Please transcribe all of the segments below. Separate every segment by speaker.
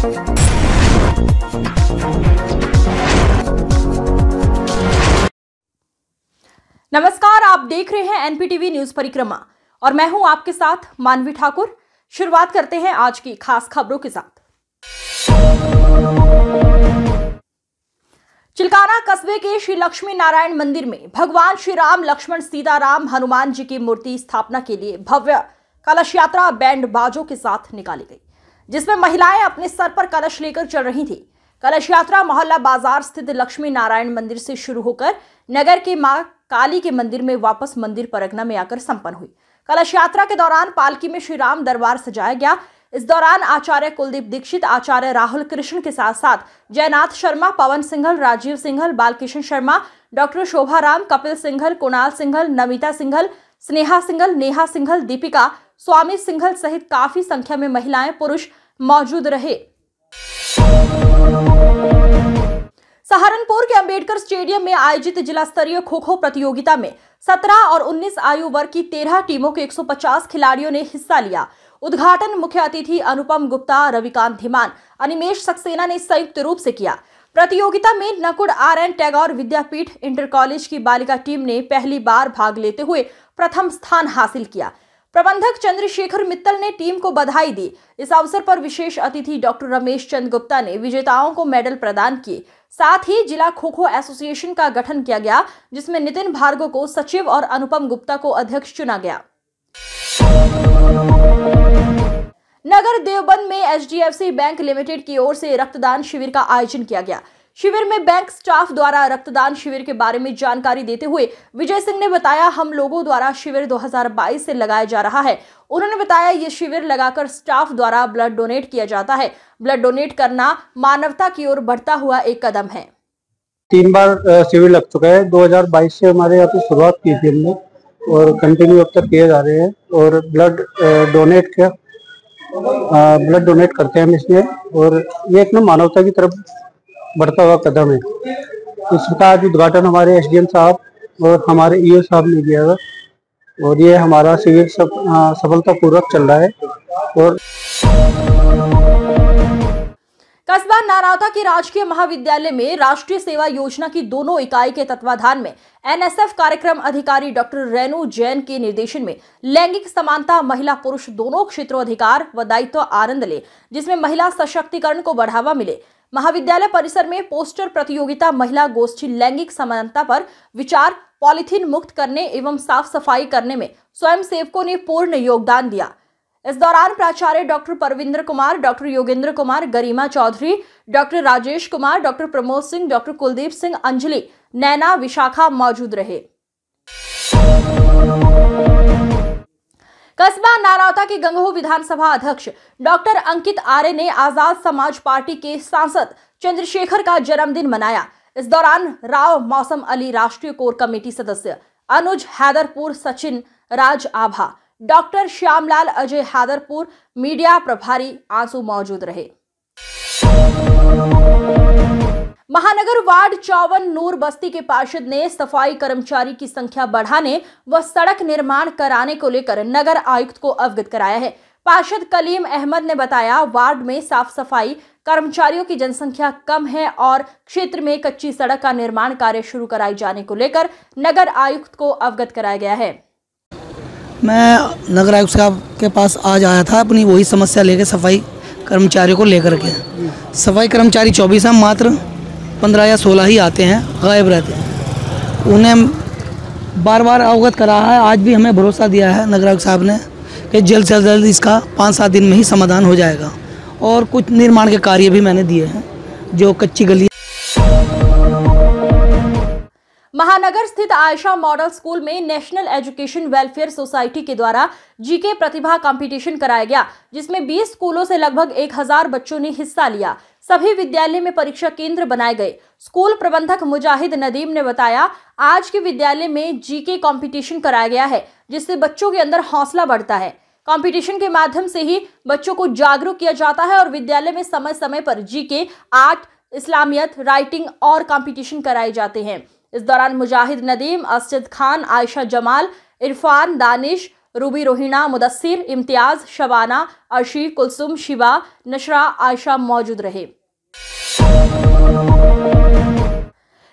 Speaker 1: नमस्कार, आप देख रहे हैं एनपीटीवी न्यूज परिक्रमा और मैं हूं आपके साथ मानवी ठाकुर। शुरुआत करते हैं आज की खास खबरों के साथ। चिलकाना कस्बे के श्री लक्ष्मी नारायण मंदिर में भगवान श्री राम, लक्ष्मण, सीताराम, हनुमान जी की मूर्ति स्थापना के लिए भव्य कलश यात्रा बैंड बाजों के साथ निकाली गई, जिसमें महिलाएं अपने सर पर कलश लेकर चल रही थी। कलश यात्रा मोहल्ला बाजार स्थित लक्ष्मी नारायण मंदिर से शुरू होकर नगर के मां काली के मंदिर में वापस मंदिर परगना में आकर संपन्न हुई। कलश यात्रा के दौरान पालकी में श्री राम दरबार सजाया गया। इस दौरान आचार्य कुलदीप दीक्षित, आचार्य राहुल कृष्ण के साथ साथ जयनाथ शर्मा, पवन सिंघल, राजीव सिंघल, बालकिशन शर्मा, डॉक्टर शोभा राम, कपिल सिंघल, कुणाल सिंघल, नमिता सिंघल, स्नेहा सिंघल, नेहा सिंघल, दीपिका, स्वामी सिंघल सहित काफी संख्या में महिलाएं, पुरुष मौजूद रहे। सहारनपुर के अंबेडकर स्टेडियम में आयोजित जिला स्तरीय खो खो प्रतियोगिता में 17 और 19 आयु वर्ग की 13 टीमों के 150 खिलाड़ियों ने हिस्सा लिया। उद्घाटन मुख्य अतिथि अनुपम गुप्ता, रविकांत धीमान, अनिमेश सक्सेना ने संयुक्त रूप से किया। प्रतियोगिता में नकुड़ RN टैगोर विद्यापीठ इंटर कॉलेज की बालिका टीम ने पहली बार भाग लेते हुए प्रथम स्थान हासिल किया। प्रबंधक चंद्रशेखर मित्तल ने टीम को बधाई दी। इस अवसर पर विशेष अतिथि डॉक्टर रमेश चंद गुप्ता ने विजेताओं को मेडल प्रदान किए। साथ ही जिला खो खो एसोसिएशन का गठन किया गया, जिसमें नितिन भार्गव को सचिव और अनुपम गुप्ता को अध्यक्ष चुना गया। नगर देवबंद में HDFC बैंक लिमिटेड की ओर से रक्तदान शिविर का आयोजन किया गया। शिविर में बैंक स्टाफ द्वारा रक्तदान शिविर के बारे में जानकारी देते हुए विजय सिंह ने बताया, हम लोगों द्वारा शिविर 2022 से लगाया जा रहा है। उन्होंने बताया, ये शिविर लगाकर स्टाफ द्वारा ब्लड डोनेट किया जाता है। ब्लड डोनेट करना मानवता की ओर बढ़ता हुआ एक कदम है।
Speaker 2: 3 बार शिविर लग चुका है। 2022 से हमारे यहाँ पे शुरुआत की थी हमने और कंटिन्यू अब तक किए जा रहे हैं और ब्लड डोनेट करते हैं हम इसमें, और ये एक ना मानवता की तरफ बढ़ता हुआ कदम है। इसका आज उद्घाटन हमारे SDM साहब और हमारे EO साहब ने किया है और ये हमारा शिविर सफलतापूर्वक चल रहा है। और
Speaker 1: कस्बा नारौता के राजकीय महाविद्यालय में राष्ट्रीय सेवा योजना की दोनों इकाई के तत्वाधान में NSF कार्यक्रम अधिकारी डॉक्टर रेणु जैन के निर्देशन में लैंगिक समानता, महिला पुरुष दोनों क्षेत्रों अधिकार व दायित्व आनंद ले, जिसमें महिला सशक्तिकरण को बढ़ावा मिले। महाविद्यालय परिसर में पोस्टर प्रतियोगिता, महिला गोष्ठी, लैंगिक समानता पर विचार, पॉलीथीन मुक्त करने एवं साफ सफाई करने में स्वयंसेवकों ने पूर्ण योगदान दिया। इस दौरान प्राचार्य doctor Parvinder Kumar, doctor Yogendra Kumar, Garima Chaudhary, doctor Rajesh Kumar, doctor Pramod Singh, doctor Kuldeep Singh, Anjali, Naina, Vishakha मौजूद रहे। कस्बा नारौता के गंगोह विधानसभा अध्यक्ष डॉक्टर अंकित आर्य ने आजाद समाज पार्टी के सांसद चंद्रशेखर का जन्मदिन मनाया। इस दौरान राव मौसम अली, राष्ट्रीय कोर कमेटी सदस्य अनुज हैदरपुर, सचिन राज आभा, डॉक्टर श्यामलाल, अजय हैदरपुर, मीडिया प्रभारी आंसू मौजूद रहे। महानगर वार्ड 54 नूर बस्ती के पार्षद ने सफाई कर्मचारी की संख्या बढ़ाने व सड़क निर्माण कराने को लेकर नगर आयुक्त को अवगत कराया है। पार्षद कलीम अहमद ने बताया, वार्ड में साफ सफाई कर्मचारियों की जनसंख्या कम है और क्षेत्र में कच्ची सड़क का निर्माण कार्य शुरू कराए जाने को लेकर नगर आयुक्त को अवगत कराया गया है।
Speaker 3: मैं नगर आयुक्त साहब के पास आज आया था अपनी वही समस्या लेकर, सफाई कर्मचारियों को लेकर के। सफाई कर्मचारी 24 हैं, मात्र 15 या 16 ही आते हैं, गायब रहते हैं। उन्हें बार बार अवगत करा है। आज भी हमें भरोसा दिया है नगर आयुक्त साहब ने कि जल्द से जल्द इसका 5-7 दिन में ही समाधान हो जाएगा। और कुछ निर्माण के कार्य भी मैंने दिए हैं, जो कच्ची गली।
Speaker 1: महानगर स्थित आयशा मॉडल स्कूल में नेशनल एजुकेशन वेलफेयर सोसाइटी के द्वारा GK प्रतिभा कंपटीशन कराया गया, जिसमें 20 स्कूलों से लगभग 1000 बच्चों ने हिस्सा लिया। सभी विद्यालय में परीक्षा केंद्र बनाए गए। स्कूल प्रबंधक मुजाहिद नदीम ने बताया, आज के विद्यालय में GK कंपटीशन कराया गया है, जिससे बच्चों के अंदर हौसला बढ़ता है। कंपटीशन के माध्यम से ही बच्चों को जागरूक किया जाता है और विद्यालय में समय समय पर GK, आर्ट, इस्लामियत, राइटिंग और कंपटीशन कराए जाते हैं। इस दौरान मुजाहिद नदीम, असद खान, आयशा जमाल, इरफान, दानिश, रूबी, रोहिणा, मुदस्सिर, इम्तियाज, शबाना, अर्शी, कुलसुम, शिवा, नशरा, आयशा मौजूद रहे।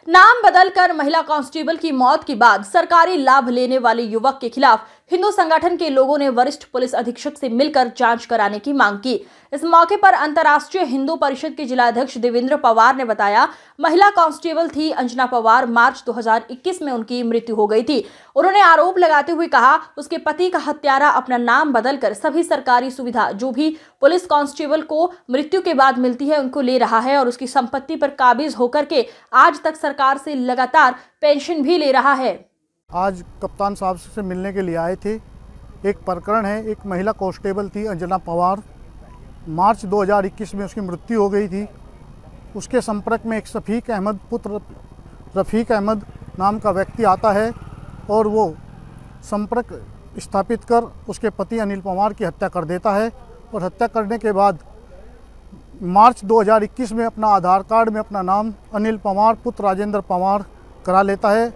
Speaker 1: नाम बदलकर महिला कांस्टेबल की मौत के बाद सरकारी लाभ लेने वाले युवक के खिलाफ हिंदू संगठन के लोगों ने वरिष्ठ पुलिस अधीक्षक से मिलकर जांच कराने की मांग की। इस मौके पर अंतर्राष्ट्रीय हिंदू परिषद के जिलाध्यक्ष देवेंद्र पवार ने बताया, महिला कांस्टेबल थी अंजना पवार, मार्च 2021 में उनकी मृत्यु हो गई थी। उन्होंने आरोप लगाते हुए कहा, उसके पति का हत्यारा अपना नाम बदलकर सभी सरकारी सुविधा जो भी पुलिस कांस्टेबल को मृत्यु के बाद मिलती है उनको ले रहा है और उसकी संपत्ति पर काबिज होकर के आज तक सरकार से लगातार पेंशन भी ले रहा है।
Speaker 4: आज कप्तान साहब से मिलने के लिए आए थे। एक प्रकरण है, एक महिला कांस्टेबल थी अंजना पवार, मार्च 2021 में उसकी मृत्यु हो गई थी। उसके संपर्क में एक शफीक अहमद पुत्र रफ़ीक अहमद नाम का व्यक्ति आता है और वो संपर्क स्थापित कर उसके पति अनिल पवार की हत्या कर देता है और हत्या करने के बाद मार्च 2021 में अपना आधार कार्ड में अपना नाम अनिल पवार पुत्र राजेंद्र पवार करा लेता है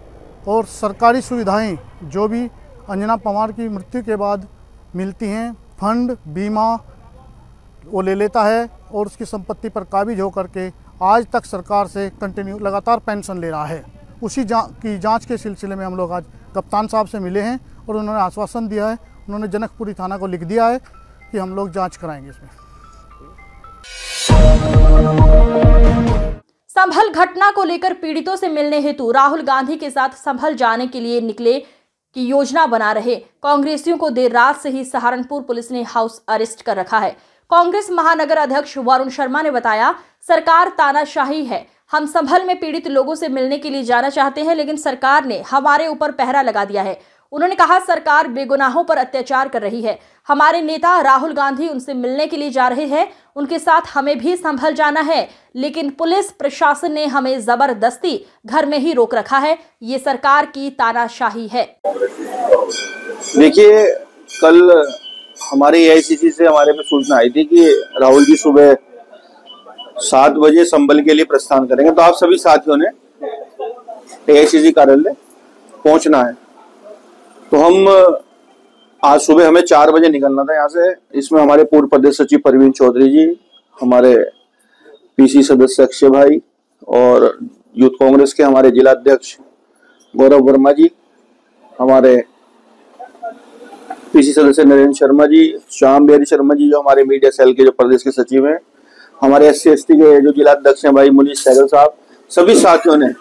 Speaker 4: और सरकारी सुविधाएं जो भी अंजना पवार की मृत्यु के बाद मिलती हैं, फंड, बीमा, वो ले लेता है और उसकी संपत्ति पर काबिज होकर के आज तक सरकार से कंटिन्यू लगातार पेंशन ले रहा है। उसी की जांच के सिलसिले में हम लोग आज कप्तान साहब से मिले हैं और उन्होंने आश्वासन दिया है, उन्होंने जनकपुरी थाना को लिख दिया है कि हम लोग जाँच कराएँगे इसमें।
Speaker 1: संभल घटना को लेकर पीड़ितों से मिलने हेतु राहुल गांधी के साथ संभल जाने के लिए निकले की योजना बना रहे कांग्रेसियों को देर रात से ही सहारनपुर पुलिस ने हाउस अरेस्ट कर रखा है। कांग्रेस महानगर अध्यक्ष वरुण शर्मा ने बताया, सरकार तानाशाही है, हम संभल में पीड़ित लोगों से मिलने के लिए जाना चाहते हैं लेकिन सरकार ने हमारे ऊपर पहरा लगा दिया है। उन्होंने कहा, सरकार बेगुनाहों पर अत्याचार कर रही है, हमारे नेता राहुल गांधी उनसे मिलने के लिए जा रहे हैं, उनके साथ हमें भी संभल जाना है लेकिन पुलिस प्रशासन ने हमें जबरदस्ती घर में ही रोक रखा है, ये सरकार की तानाशाही है।
Speaker 5: देखिए, कल हमारे एआईसीसी से हमारे में सूचना आई थी कि राहुल जी सुबह 7 बजे संभल के लिए प्रस्थान करेंगे, तो आप सभी साथियों ने एआईसीसी कार्यालय पहुंचना है। तो हम आज सुबह हमें 4 बजे निकलना था यहाँ से। इसमें हमारे पूर्व प्रदेश सचिव परवीन चौधरी जी, हमारे पीसी सदस्य अक्षय भाई और यूथ कांग्रेस के हमारे जिला अध्यक्ष गौरव वर्मा जी, हमारे पीसी सदस्य नरेंद्र शर्मा जी, श्याम बिहारी शर्मा जी जो हमारे मीडिया सेल के जो प्रदेश के सचिव हैं, हमारे SC/ST के जो जिला अध्यक्ष हैं भाई मुनीष सहगल साहब, सभी साथियों ने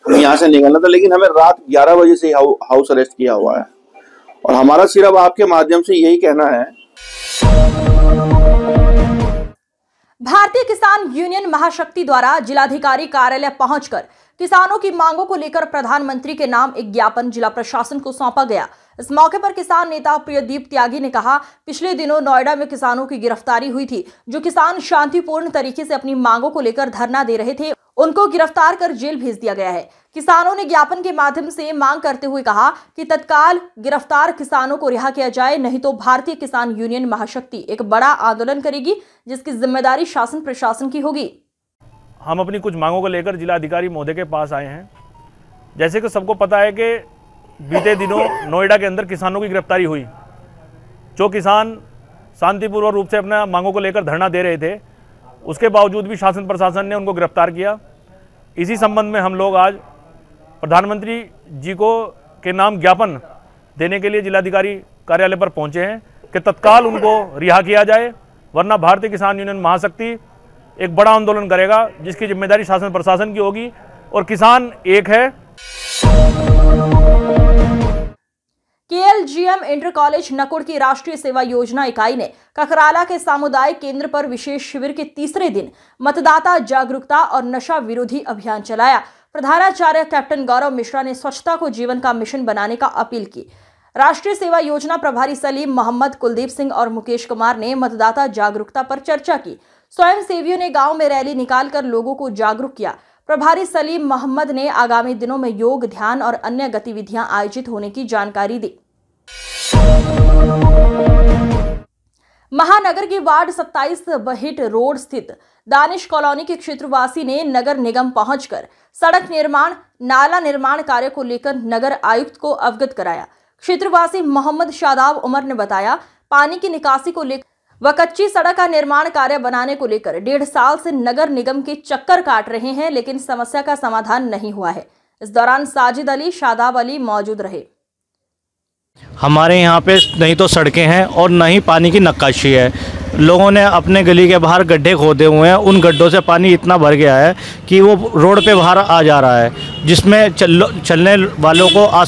Speaker 5: यहाँ से निकलना था लेकिन हमें रात 11 बजे से हाउस अरेस्ट किया हुआ है। और हमारा सिर्फ आपके माध्यम से यही कहना है,
Speaker 1: भारतीय किसान यूनियन महाशक्ति द्वारा जिलाधिकारी कार्यालय पहुंचकर किसानों की मांगों को लेकर प्रधानमंत्री के नाम एक ज्ञापन जिला प्रशासन को सौंपा गया। इस मौके पर किसान नेता प्रियदीप त्यागी ने कहा, पिछले दिनों नोएडा में किसानों की गिरफ्तारी हुई थी। जो किसान शांतिपूर्ण तरीके से अपनी मांगों को लेकर धरना दे रहे थे, उनको गिरफ्तार कर जेल भेज दिया गया है। किसानों ने ज्ञापन के माध्यम से मांग करते हुए कहा कि तत्काल गिरफ्तार किसानों को रिहा किया जाए, नहीं तो भारतीय किसान यूनियन महाशक्ति एक बड़ा आंदोलन करेगी जिसकी जिम्मेदारी शासन प्रशासन की होगी।
Speaker 6: हम अपनी कुछ मांगों को लेकर जिलाधिकारी महोदय के पास आए हैं। जैसे कि सबको पता है कि बीते दिनों नोएडा के अंदर किसानों की गिरफ्तारी हुई। जो किसान शांतिपूर्वक रूप से अपना मांगों को लेकर धरना दे रहे थे, उसके बावजूद भी शासन प्रशासन ने उनको गिरफ्तार किया। इसी संबंध में हम लोग आज प्रधानमंत्री जी को के नाम ज्ञापन देने के लिए जिलाधिकारी कार्यालय पर पहुंचे हैं कि तत्काल उनको रिहा किया जाए, वरना भारतीय किसान यूनियन महाशक्ति एक बड़ा आंदोलन करेगा जिसकी जिम्मेदारी शासन प्रशासन की होगी और किसान एक है।
Speaker 1: KLGM इंटर कॉलेज नकुड़ की राष्ट्रीय सेवा योजना इकाई ने ककराला के सामुदायिक केंद्र पर विशेष शिविर के तीसरे दिन मतदाता जागरूकता और नशा विरोधी अभियान चलाया। प्रधानाचार्य कैप्टन गौरव मिश्रा ने स्वच्छता को जीवन का मिशन बनाने का अपील की। राष्ट्रीय सेवा योजना प्रभारी सलीम मोहम्मद, कुलदीप सिंह और मुकेश कुमार ने मतदाता जागरूकता पर चर्चा की। स्वयं सेवियों ने गांव में रैली निकालकर लोगों को जागरूक किया। प्रभारी सलीम मोहम्मद ने आगामी दिनों में योग, ध्यान और अन्य गतिविधियां आयोजित होने की जानकारी दी। महानगर की वार्ड 27 बहिट रोड स्थित दानिश कॉलोनी के क्षेत्रवासी ने नगर निगम पहुंचकर सड़क निर्माण, नाला निर्माण कार्य को लेकर नगर आयुक्त को अवगत कराया। क्षेत्रवासी मोहम्मद शादाब उमर ने बताया, पानी की निकासी को लेकर व कच्ची सड़क का निर्माण कार्य बनाने को लेकर 1.5 साल से नगर निगम के चक्कर काट रहे हैं, लेकिन समस्या का समाधान नहीं हुआ है। इस दौरान साजिद अली, शादाब अली मौजूद रहे।
Speaker 7: हमारे यहाँ पे नहीं तो सड़कें हैं और न ही पानी की नक्काशी है। लोगों ने अपने गली के बाहर गड्ढे खोदे हुए हैं, उन गड्ढों से पानी इतना भर गया है कि वो रोड पे बाहर आ जा रहा है, जिसमें चलने वालों को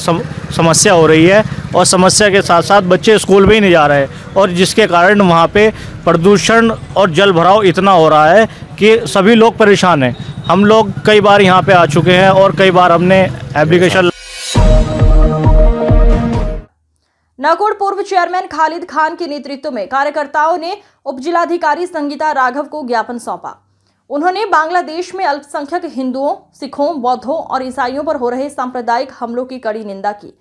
Speaker 7: समस्या हो रही है और समस्या के साथ साथ बच्चे स्कूल भी नहीं जा रहे और जिसके कारण वहाँ पे प्रदूषण और जल भराव इतना हो रहा है कि सभी लोग परेशान हैं। हम लोग कई बार यहाँ पे आ चुके हैं और कई बार हमने एप्लीकेशन।
Speaker 1: नागौर पूर्व चेयरमैन खालिद खान के नेतृत्व में कार्यकर्ताओं ने उपजिलाधिकारी संगीता राघव को ज्ञापन सौंपा। उन्होंने बांग्लादेश में अल्पसंख्यक हिंदुओं, सिखों, बौद्धों और ईसाइयों पर हो रहे सांप्रदायिक हमलों की कड़ी निंदा की।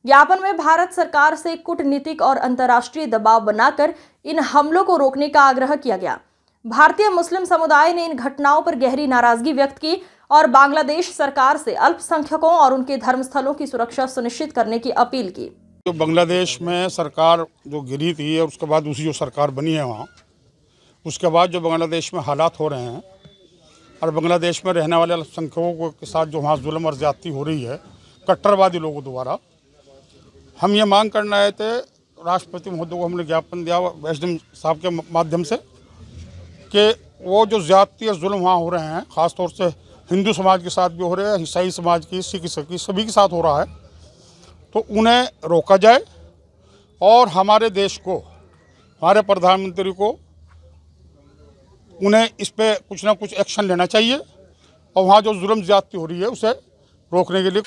Speaker 1: ज्ञापन में भारत सरकार से कूटनीतिक और अंतर्राष्ट्रीय दबाव बनाकर इन हमलों को रोकने का आग्रह किया गया। भारतीय मुस्लिम समुदाय ने इन घटनाओं पर गहरी नाराजगी व्यक्त की और बांग्लादेश सरकार से अल्पसंख्यकों और उनके धर्मस्थलों की सुरक्षा सुनिश्चित करने की अपील की।
Speaker 8: जो बांग्लादेश में सरकार जो गिरी थी और उसके बाद दूसरी जो सरकार बनी है वहाँ, उसके बाद जो बांग्लादेश में हालात हो रहे हैं और बांग्लादेश में रहने वाले अल्पसंख्यकों के साथ जो वहाँ जुल्म और ज्यादती हो रही है कट्टरवादी लोगों द्वारा, हम ये मांग करने आए थे राष्ट्रपति महोदय को। हमने ज्ञापन दिया एसडीएम साहब के माध्यम से कि वो जो ज्यादती और जुल्म वहाँ हो रहे हैं, ख़ासतौर से हिंदू समाज के साथ भी हो रहे हैं, ईसाई समाज की, सिख की, सभी के साथ हो रहा है, तो उन्हें रोका जाए और हमारे देश को, हमारे प्रधानमंत्री को उन्हें इस पे कुछ ना कुछ एक्शन लेना चाहिए और वहाँ जो जुल्म ज्यादती हो रही है उसे रोकने के लिए।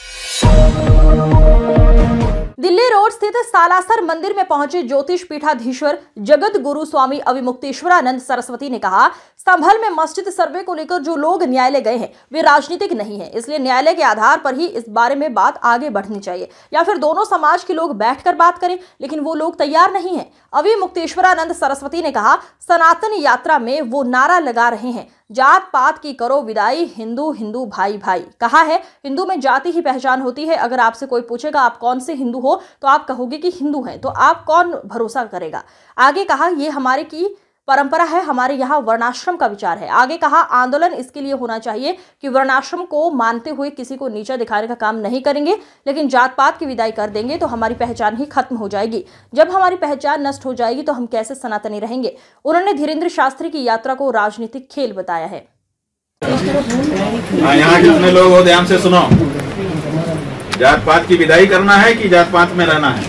Speaker 1: दिल्ली रोड स्थित सालासर मंदिर में पहुंचे ज्योतिष पीठाधीश्वर जगत गुरु स्वामी अविमुक्तेश्वरानंद सरस्वती ने कहा, संभल में मस्जिद सर्वे को लेकर जो लोग न्यायालय गए हैं वे राजनीतिक नहीं है, इसलिए न्यायालय के आधार पर ही इस बारे में बात आगे बढ़नी चाहिए या फिर दोनों समाज के लोग बैठकर बात करें, लेकिन वो लोग तैयार नहीं है। अविमुक्तेश्वरानंद सरस्वती ने कहा, सनातन यात्रा में वो नारा लगा रहे हैं, जात पात की करो विदाई, हिंदू हिंदू भाई भाई। कहा है हिंदू में जाति ही पहचान होती है। अगर आपसे कोई पूछेगा आप कौन से हिंदू हो तो आप कहोगे कि हिंदू हैं, तो आप कौन भरोसा करेगा। आगे कहा ये हमारे की परंपरा है, हमारे यहाँ वर्णाश्रम का विचार है। आगे कहा आंदोलन इसके लिए होना चाहिए कि वर्णाश्रम को मानते हुए किसी को नीचा दिखाने का काम नहीं करेंगे, लेकिन जात पात की विदाई कर देंगे तो हमारी पहचान ही खत्म हो जाएगी। जब हमारी पहचान नष्ट हो जाएगी तो हम कैसे सनातनी रहेंगे। उन्होंने धीरेन्द्र शास्त्री की यात्रा को राजनीतिक खेल बताया है।
Speaker 9: यहाँ जितने लोग हो ध्यान से सुनो, जात पात की विदाई करना है कि जात पात में रहना है?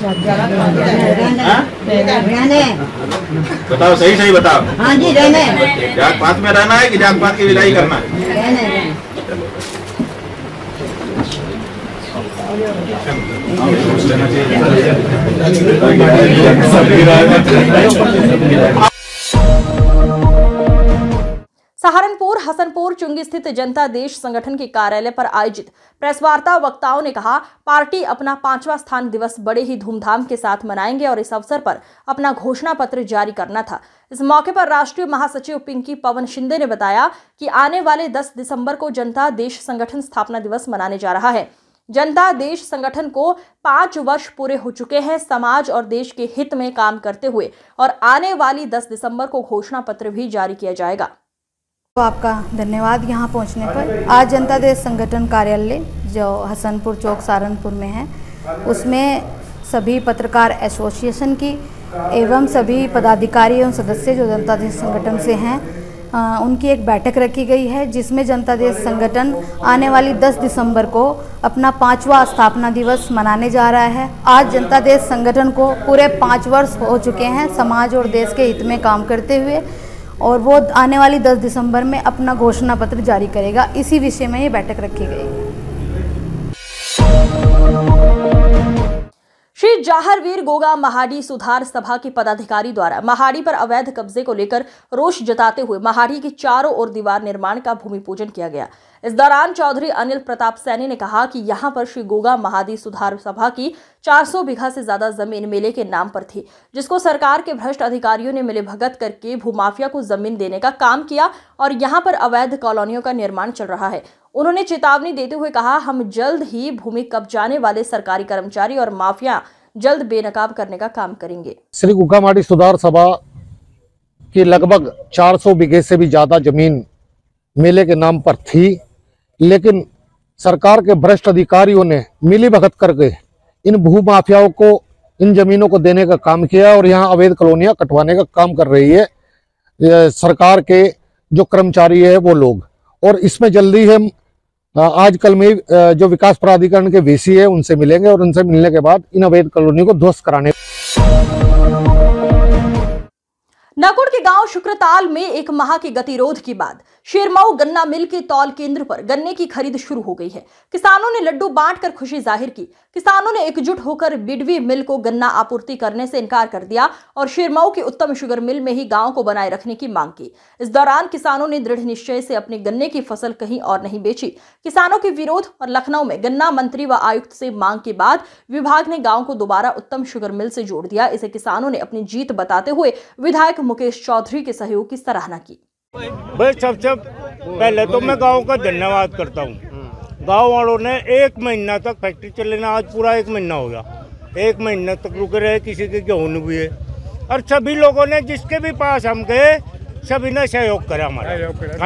Speaker 9: बताओ, सही सही बताओ। हाँ जी, रहने। जात पात में रहना है कि जात पात की विदाई करना है?
Speaker 1: सहारनपुर हसनपुर चुंगी स्थित जनता देश संगठन के कार्यालय पर आयोजित प्रेस वार्ता वक्ताओं ने कहा, पार्टी अपना 5वां स्थान दिवस बड़े ही धूमधाम के साथ मनाएंगे और इस अवसर पर अपना घोषणा पत्र जारी करना था। इस मौके पर राष्ट्रीय महासचिव पिंकी पवन शिंदे ने बताया कि आने वाले 10 दिसंबर को जनता देश संगठन स्थापना दिवस मनाने जा रहा है। जनता देश संगठन को 5 वर्ष पूरे हो चुके हैं समाज और देश के हित में काम करते हुए, और आने वाली 10 दिसंबर को घोषणा पत्र भी जारी किया जाएगा।
Speaker 10: तो आपका धन्यवाद यहाँ पहुँचने पर। आज जनता देश संगठन कार्यालय जो हसनपुर चौक सहारनपुर में है, उसमें सभी पत्रकार एसोसिएशन की एवं सभी पदाधिकारी एवं सदस्य जो जनता देश संगठन से हैं उनकी एक बैठक रखी गई है, जिसमें जनता देश संगठन आने वाली 10 दिसंबर को अपना 5वां स्थापना दिवस मनाने जा रहा है। आज जनता देश संगठन को पूरे 5 वर्ष हो चुके हैं समाज और देश के हित में काम करते हुए, और वो आने वाली 10 दिसंबर में अपना घोषणा पत्र जारी करेगा। इसी विषय में ये बैठक रखी गई।
Speaker 1: श्री जाहरवीर गोगा महाड़ी सुधार सभा के पदाधिकारी द्वारा महाड़ी पर अवैध कब्जे को लेकर रोष जताते हुए महाड़ी के चारों ओर दीवार निर्माण का भूमि पूजन किया गया। इस दौरान चौधरी अनिल प्रताप सैनी ने कहा कि यहां पर श्री गोगा महाड़ी सुधार सभा की 400 बीघा से ज्यादा जमीन मेले के नाम पर थी, जिसको सरकार के भ्रष्ट अधिकारियों ने मिलीभगत करके भूमाफिया को जमीन देने का काम किया और यहां पर अवैध कॉलोनियों का निर्माण चल रहा है। उन्होंने चेतावनी देते हुए कहा, हम जल्द ही भूमि कब्जाने वाले सरकारी कर्मचारी और माफिया जल्द बेनकाब करने का काम करेंगे।
Speaker 11: श्री गुग्गामाड़ी सुधार सभा की लगभग 400 बीघे से भी ज्यादा जमीन मेले के नाम पर थी, लेकिन सरकार के भ्रष्ट अधिकारियों ने मिलीभगत करके इन भू माफियाओं को इन जमीनों को देने का काम किया और यहाँ अवैध कॉलोनियां कटवाने का काम कर रही है सरकार के जो कर्मचारी है वो लोग। और इसमें जल्दी हम आजकल में जो विकास प्राधिकरण के वीसी है उनसे मिलेंगे और उनसे मिलने के बाद इन अवैध कॉलोनी को ध्वस्त कराने।
Speaker 1: नागौर के गांव शुक्रताल में 1 माह के गतिरोध के बाद शेरमऊ गन्ना मिल के तौल केंद्र पर गन्ने की खरीद शुरू हो गई है। किसानों ने लड्डू बांटकर खुशी जाहिर की। किसानों ने एकजुट होकर बिडवी मिल को गन्ना आपूर्ति करने से इनकार कर दिया और शेरमऊ की उत्तम शुगर मिल में ही गांव को बनाए रखने की मांग की। इस दौरान किसानों ने दृढ़ निश्चय से अपने गन्ने की फसल कहीं और नहीं बेची। किसानों के विरोध और लखनऊ में गन्ना मंत्री व आयुक्त से मांग के बाद विभाग ने गाँव को दोबारा उत्तम शुगर मिल से जोड़ दिया। इसे किसानों ने अपनी जीत बताते हुए विधायक मुकेश चौधरी के सहयोग की सराहना की।
Speaker 12: भाई सबसे पहले तो मैं गांव का धन्यवाद करता हूं। गांव वालों ने 1 महीना तक फैक्ट्री चलने, आज पूरा 1 महीना हो गया, 1 महीने तक रुके रहे, किसी के गेहूं भी है और सभी लोगों ने जिसके भी पास हम गए सभी ने सहयोग करा हमारा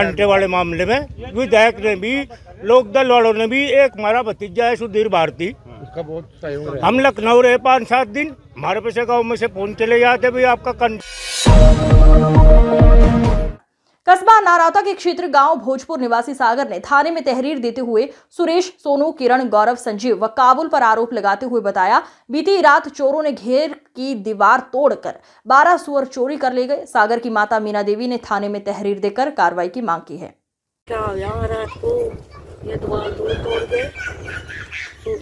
Speaker 12: घंटे वाले मामले में। विधायक ने भी, लोक दल वालों ने भी, एक हमारा भतीजा है सुधीर भारती, उसका बहुत सहयोग। हम लखनऊ रहे 5-7 दिन, हमारे पैसे गाँव में से फोन चले जाते भाई आपका
Speaker 1: कस्बा नारौता के क्षेत्र गांव भोजपुर निवासी सागर ने थाने में तहरीर देते हुए सुरेश, सोनू, किरण, गौरव, संजीव व काबुल पर आरोप लगाते हुए बताया, बीती रात चोरों ने घेर की दीवार तोड़कर 12 सुअर चोरी कर ले गए। सागर की माता मीना देवी ने थाने में तहरीर देकर कार्रवाई की मांग की है।
Speaker 13: रात को ये दीवार तोड़ गए,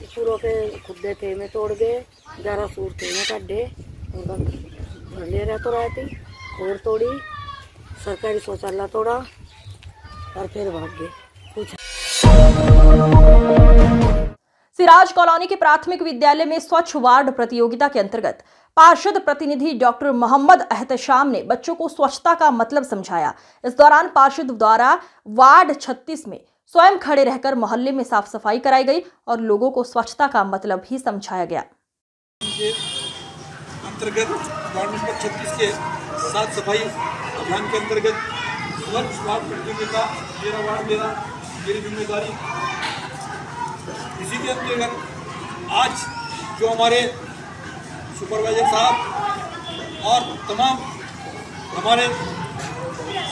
Speaker 13: सुरों के खुदे थे में तोड़ गए, 11 सूर थे में कड्डे ले रहा तो रहती और तोड़ी, सरकारी शौचालय तोड़ा और फिर भाग गए।
Speaker 1: सिराज कॉलोनी के प्राथमिक विद्यालय में स्वच्छ वार्ड प्रतियोगिता के अंतर्गत पार्षद प्रतिनिधि डॉक्टर मोहम्मद एहतशाम ने बच्चों को स्वच्छता का मतलब समझाया। इस दौरान पार्षद द्वारा वार्ड 36 में स्वयं खड़े रहकर मोहल्ले में साफ सफाई कराई गई और लोगों को स्वच्छता का मतलब भी समझाया गया।
Speaker 14: अंतर्गत वार्ड नंबर 36 के साफ सफाई अभियान के अंतर्गत स्वच्छ वार्ड प्रतियोगिता, मेरा वार्ड मेरा मेरी जिम्मेदारी, इसी के अंतर्गत आज जो हमारे सुपरवाइजर साहब और तमाम हमारे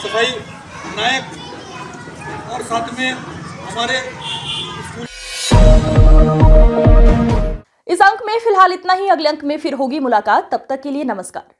Speaker 14: सफाई नायक और साथ में हमारे स्कूल।
Speaker 1: इस अंक में फिलहाल इतना ही। अगले अंक में फिर होगी मुलाकात। तब तक के लिए नमस्कार।